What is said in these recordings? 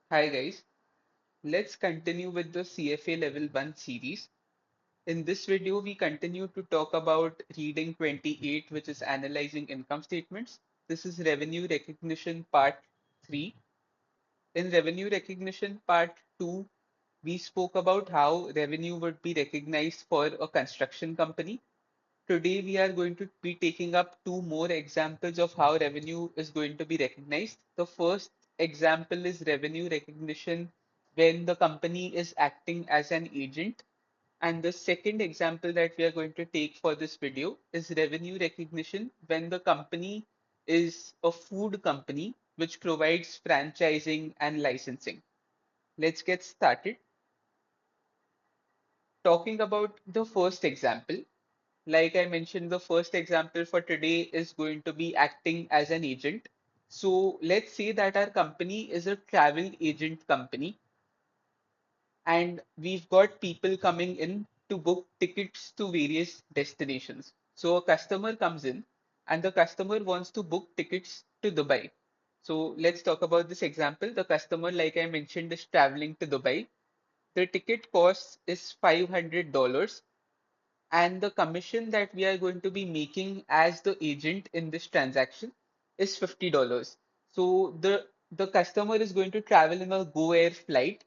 Hi guys, let's continue with the CFA Level 1 series. In this video, we continue to talk about reading 28, which is analyzing income statements. This is revenue recognition part 3. In revenue recognition part 2, we spoke about how revenue would be recognized for a construction company. Today, we are going to be taking up two more examples of how revenue is going to be recognized. The first example is revenue recognition when the company is acting as an agent. And the second example that we are going to take for this video is revenue recognition when the company is a food company which provides franchising and licensing. Let's get started. Talking about the first example, like I mentioned, the first example for today is going to be acting as an agent. So let's say that our company is a travel agent company and we've got people coming in to book tickets to various destinations. So a customer comes in and the customer wants to book tickets to Dubai. So let's talk about this example. The customer, like I mentioned, is traveling to Dubai. The ticket cost is $500 and the commission that we are going to be making as the agent in this transaction is $50. So the customer is going to travel in a Go Air flight.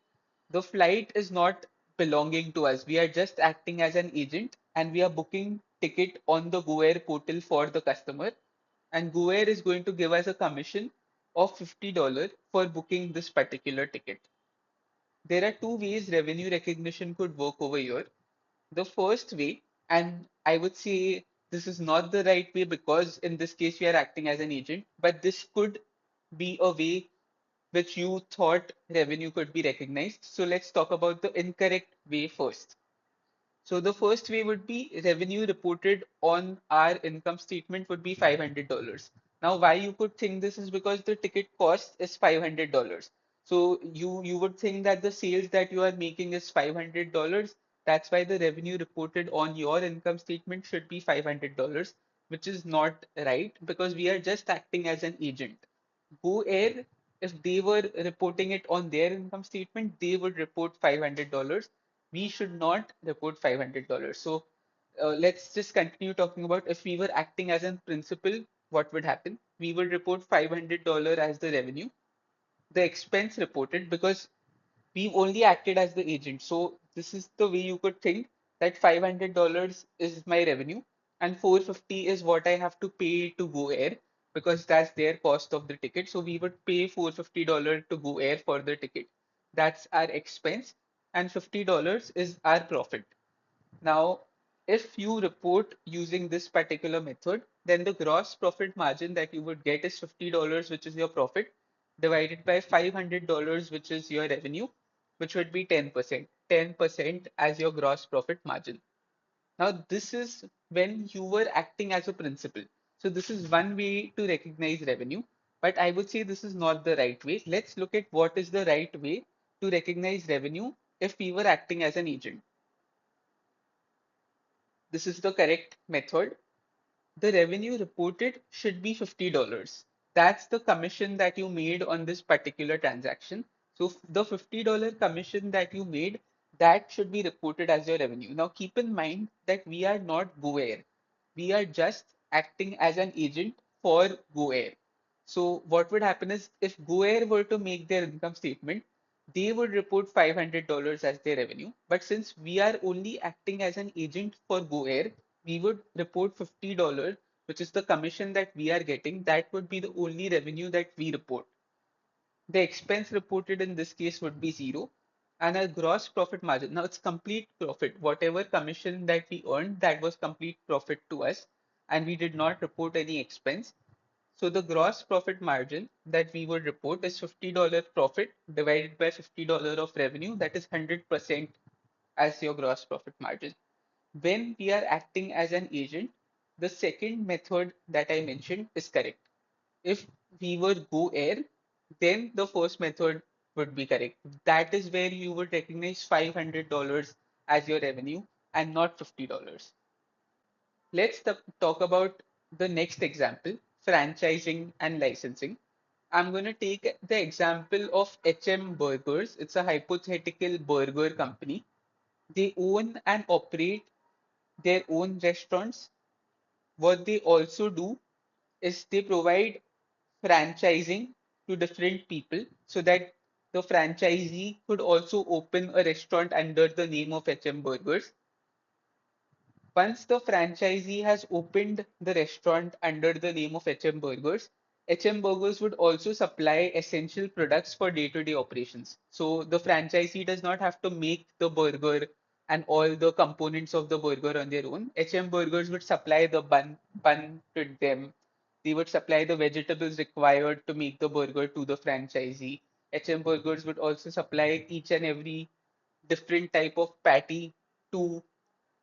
The flight is not belonging to us. We are just acting as an agent and we are booking ticket on the Go Air portal for the customer. And Go Air is going to give us a commission of $50 for booking this particular ticket. There are two ways revenue recognition could work over here. The first way, and I would say this is not the right way because in this case we are acting as an agent, but this could be a way which you thought revenue could be recognized. So let's talk about the incorrect way first. So the first way would be revenue reported on our income statement would be $500. Now, why you could think this is because the ticket cost is $500. So you would think that the sales that you are making is $500. That's why the revenue reported on your income statement should be $500, which is not right because we are just acting as an agent. Go Air, if they were reporting it on their income statement, they would report $500. We should not report $500. So let's just continue talking about if we were acting as a principal, what would happen? We would report $500 as the revenue. The expense reported because we've only acted as the agent. So this is the way you could think that $500 is my revenue and 450 is what I have to pay to Go Air because that's their cost of the ticket. So we would pay $450 to Go Air for the ticket. That's our expense and $50 is our profit. Now, if you report using this particular method, then the gross profit margin that you would get is $50, which is your profit, divided by $500, which is your revenue, which would be 10%. 10% as your gross profit margin. Now, this is when you were acting as a principal. So this is one way to recognize revenue, but I would say this is not the right way. Let's look at what is the right way to recognize revenue if we were acting as an agent. This is the correct method. The revenue reported should be $50. That's the commission that you made on this particular transaction. So the $50 commission that you made, that should be reported as your revenue. Now keep in mind that we are not GoAir. We are just acting as an agent for GoAir. So what would happen is if GoAir were to make their income statement, they would report $500 as their revenue. But since we are only acting as an agent for GoAir, we would report $50, which is the commission that we are getting. That would be the only revenue that we report. The expense reported in this case would be zero. And our gross profit margin, now it's complete profit. Whatever commission that we earned, that was complete profit to us. And we did not report any expense. So the gross profit margin that we would report is $50 profit divided by $50 of revenue. That is 100% as your gross profit margin. When we are acting as an agent, the second method that I mentioned is correct. If we were Go Air, then the first method would be correct. That is where you would recognize $500 as your revenue and not $50. Let's talk about the next example, franchising and licensing. I'm going to take the example of HM Burgers. It's a hypothetical burger company. They own and operate their own restaurants. What they also do is they provide franchising to different people so that the franchisee could also open a restaurant under the name of HM Burgers. Once the franchisee has opened the restaurant under the name of HM Burgers, HM Burgers would also supply essential products for day-to-day operations. So the franchisee does not have to make the burger and all the components of the burger on their own. HM Burgers would supply the bun to them. They would supply the vegetables required to make the burger to the franchisee. HM Burgers would also supply each and every different type of patty to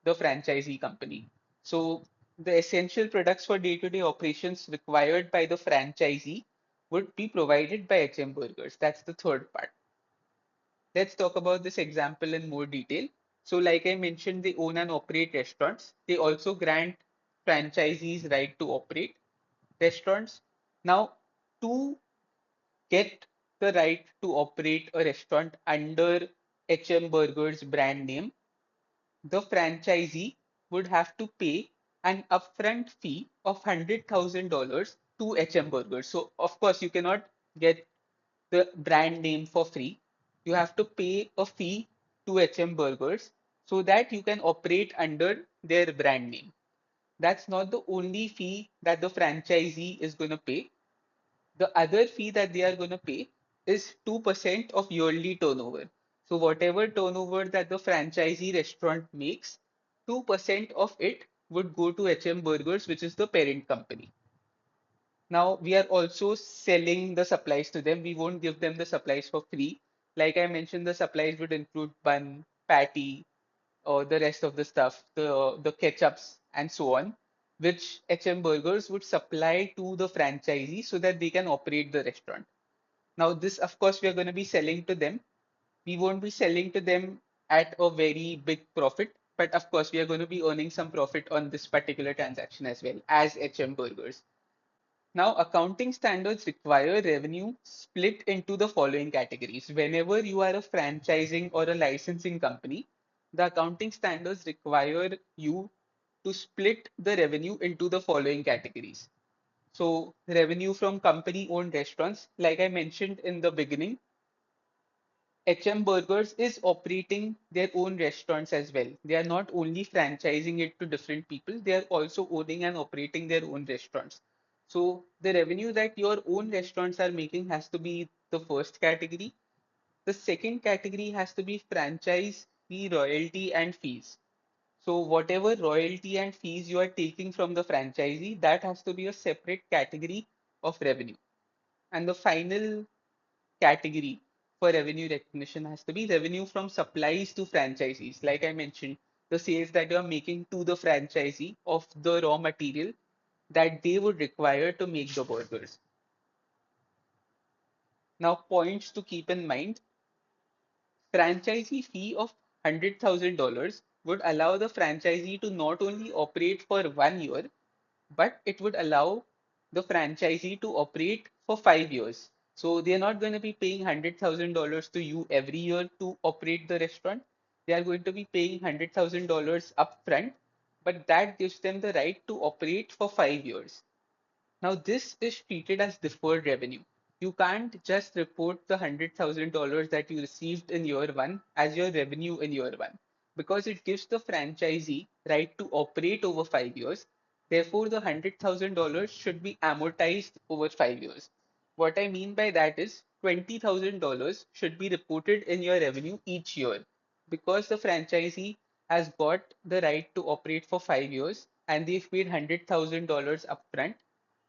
the franchisee company. So the essential products for day-to-day operations required by the franchisee would be provided by HM Burgers. That's the third part. Let's talk about this example in more detail. So like I mentioned, they own and operate restaurants. They also grant franchisees right to operate restaurants. Now, to get the right to operate a restaurant under HM Burgers brand name, the franchisee would have to pay an upfront fee of $100,000 to HM Burgers. So, of course, you cannot get the brand name for free. You have to pay a fee to HM Burgers so that you can operate under their brand name. That's not the only fee that the franchisee is going to pay. The other fee that they are going to pay is 2% of yearly turnover. So whatever turnover that the franchisee restaurant makes, 2% of it would go to HM Burgers, which is the parent company. Now we are also selling the supplies to them. We won't give them the supplies for free. Like I mentioned, the supplies would include bun, patty, or the rest of the stuff, the ketchups and so on, which HM Burgers would supply to the franchisee so that they can operate the restaurant. Now, this, of course, we are going to be selling to them. We won't be selling to them at a very big profit, but of course, we are going to be earning some profit on this particular transaction as well as HM Burgers. Now, accounting standards require revenue split into the following categories. Whenever you are a franchising or a licensing company, the accounting standards require you to split the revenue into the following categories. So, revenue from company owned restaurants, like I mentioned in the beginning, HM Burgers is operating their own restaurants as well. They are not only franchising it to different people, they are also owning and operating their own restaurants. So the revenue that your own restaurants are making has to be the first category. The second category has to be franchise fee, royalty, and fees. So whatever royalty and fees you are taking from the franchisee, that has to be a separate category of revenue. And the final category for revenue recognition has to be revenue from supplies to franchisees. Like I mentioned, the sales that you are making to the franchisee of the raw material that they would require to make the burgers. Now, points to keep in mind: franchisee fee of $100,000 would allow the franchisee to not only operate for 1 year, but it would allow the franchisee to operate for 5 years. So they are not going to be paying $100,000 to you every year to operate the restaurant. They are going to be paying $100,000 upfront, but that gives them the right to operate for 5 years. Now, this is treated as deferred revenue. You can't just report the $100,000 that you received in year one as your revenue in year one because it gives the franchisee right to operate over 5 years. Therefore, the $100,000 should be amortized over 5 years. What I mean by that is $20,000 should be reported in your revenue each year because the franchisee has got the right to operate for 5 years and they've paid $100,000 upfront.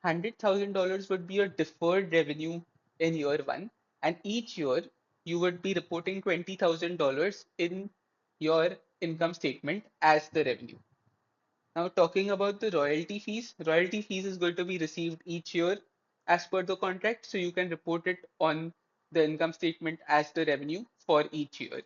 $100,000 would be your deferred revenue in year one, and each year you would be reporting $20,000 in your income statement as the revenue. Now, talking about the royalty fees is going to be received each year as per the contract, so you can report it on the income statement as the revenue for each year.